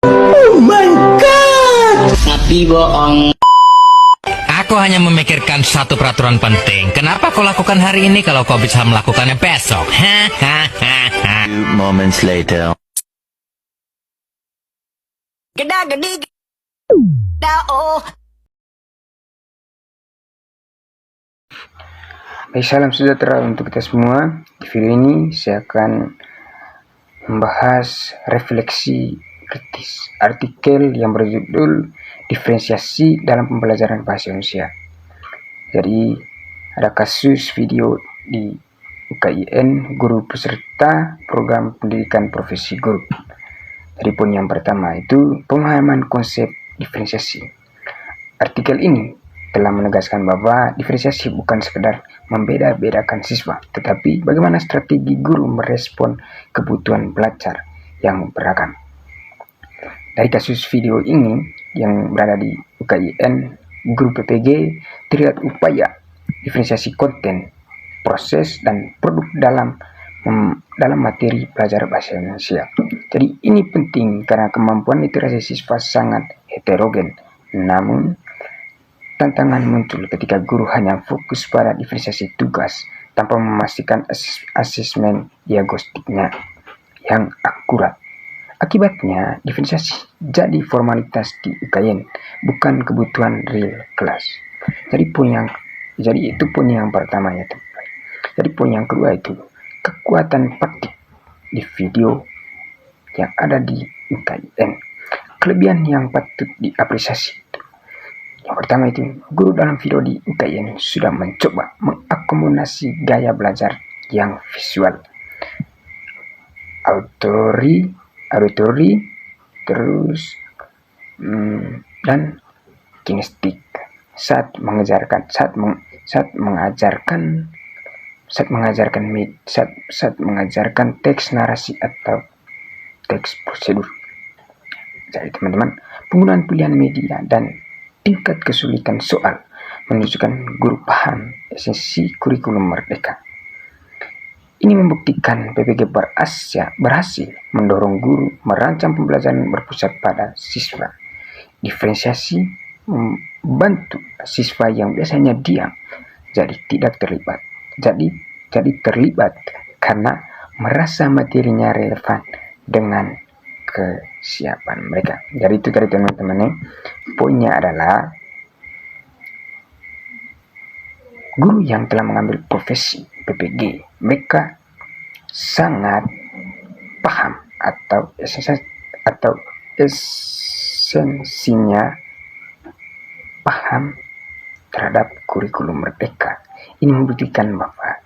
Oh my God! Tapi bohong. Aku hanya memikirkan satu peraturan penting. Kenapa kau lakukan hari ini kalau kau bisa melakukannya besok? Few moments later. Geda-gedi. Oh. Baik, salam sejahtera untuk kita semua. Di video ini saya akan membahas refleksi kritis artikel yang berjudul diferensiasi dalam pembelajaran bahasa Indonesia. Jadi ada kasus video di UKIN guru peserta program pendidikan profesi guru. Jadi poin yang pertama itu pemahaman konsep diferensiasi. Artikel ini telah menegaskan bahwa diferensiasi bukan sekedar membeda-bedakan siswa, tetapi bagaimana strategi guru merespon kebutuhan belajar yang beragam. Dari kasus video ini yang berada di UKIN guru PPG terlihat upaya diferensiasi konten, proses, dan produk dalam materi pelajaran bahasa Indonesia. Jadi ini penting karena kemampuan literasi siswa sangat heterogen. Namun tantangan muncul ketika guru hanya fokus pada diferensiasi tugas tanpa memastikan asesmen diagnostiknya yang akurat. Akibatnya, diferensiasi jadi formalitas di UKIN, bukan kebutuhan real kelas. Jadi itu poin yang pertama ya teman. Jadi poin yang kedua itu kekuatan praktik di video yang ada di UKIN. Kelebihan yang patut diapresiasi. Yang pertama itu, guru dalam video di UKIN sudah mencoba mengakomodasi gaya belajar yang visual, auditori, terus dan kinestetik saat mengajarkan teks narasi atau teks prosedur. Jadi teman-teman, penggunaan pilihan media dan tingkat kesulitan soal menunjukkan guru paham esensi kurikulum merdeka. Ini membuktikan PPG berhasil mendorong guru merancang pembelajaran berpusat pada siswa. Diferensiasi membantu siswa yang biasanya diam jadi tidak terlibat. Jadi terlibat karena merasa materinya relevan dengan kesiapan mereka. Jadi itu dari teman-teman. Poinnya adalah guru yang telah mengambil profesi PPG, mereka sangat paham atau esensinya paham terhadap kurikulum merdeka. Ini membuktikan bahwa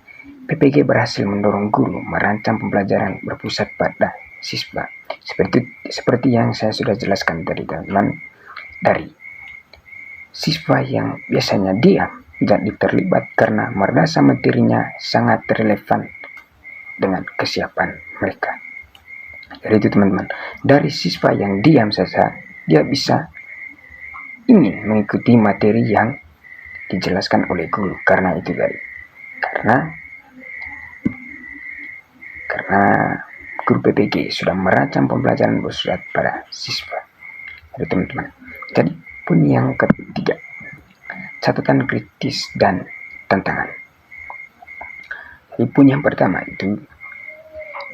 PPG berhasil mendorong guru merancang pembelajaran berpusat pada siswa. Seperti yang saya sudah jelaskan tadi teman-teman, dari siswa yang biasanya diam jadi terlibat karena merasa materinya sangat relevan dengan kesiapan mereka. Jadi itu teman-teman, dari siswa yang diam saja dia bisa ingin mengikuti materi yang dijelaskan oleh guru. Karena itu tadi, karena guru PPG sudah merancang pembelajaran berpusat pada siswa. Jadi teman-teman, jadi poin yang ketiga, catatan kritis dan tantangan. Jadi poin yang pertama itu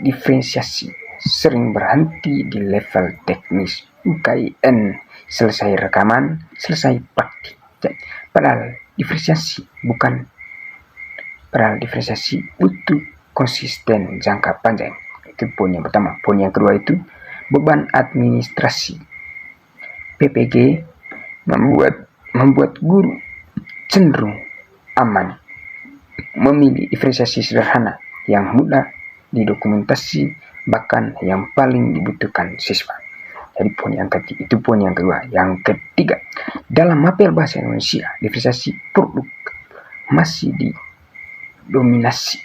diferensiasi sering berhenti di level teknis. UKIN selesai rekaman, selesai praktik. Padahal diferensiasi butuh konsisten jangka panjang. Itu poin yang pertama. Poin yang kedua itu beban administrasi. PPG membuat guru cenderung aman memilih diferensiasi sederhana yang mudah didokumentasi, bahkan yang paling dibutuhkan siswa. Jadi itu poin yang kedua. Yang ketiga, dalam mapel bahasa Indonesia, diferensiasi produk masih didominasi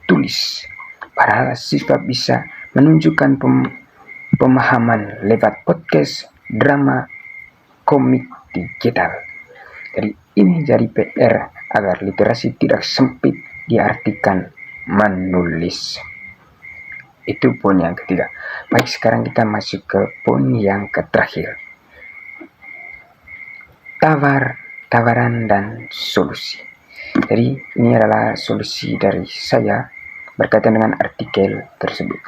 tulis. Padahal siswa bisa menunjukkan pemahaman lewat podcast, drama, komik digital. Jadi ini jadi PR agar literasi tidak sempit diartikan menulis. Itu poin yang ketiga. Baik, sekarang kita masuk ke poin yang terakhir. Tawaran dan solusi. Jadi ini adalah solusi dari saya berkaitan dengan artikel tersebut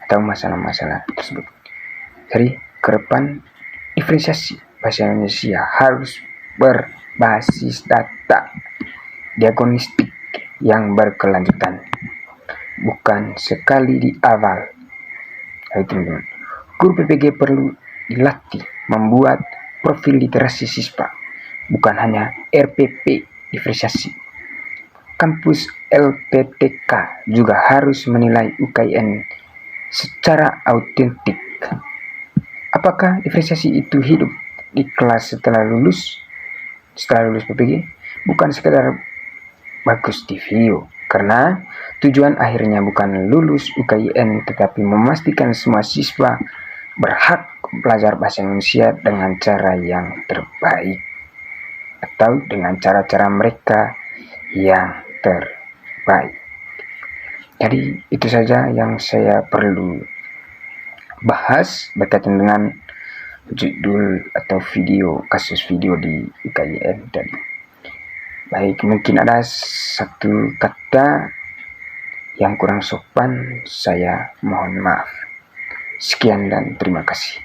atau masalah-masalah tersebut. Jadi ke depan diferensiasi bahasa Indonesia harus berbasis data diagnostik yang berkelanjutan, bukan sekali di awal. Ayo teman-teman, guru PPG perlu dilatih membuat profil literasi siswa, bukan hanya RPP diferensiasi. Kampus LPTK juga harus menilai UKN secara autentik. Apakah diferensiasi itu hidup di kelas setelah lulus PPG? Bukan sekedar bagus di video, karena tujuan akhirnya bukan lulus UKN, tetapi memastikan semua siswa berhak belajar bahasa Indonesia dengan cara yang terbaik atau dengan cara-cara mereka yang terbaik. Jadi itu saja yang saya perlu bahas berkaitan dengan judul atau kasus video di UKN tadi. Baik, mungkin ada satu kata yang kurang sopan, saya mohon maaf. Sekian dan terima kasih.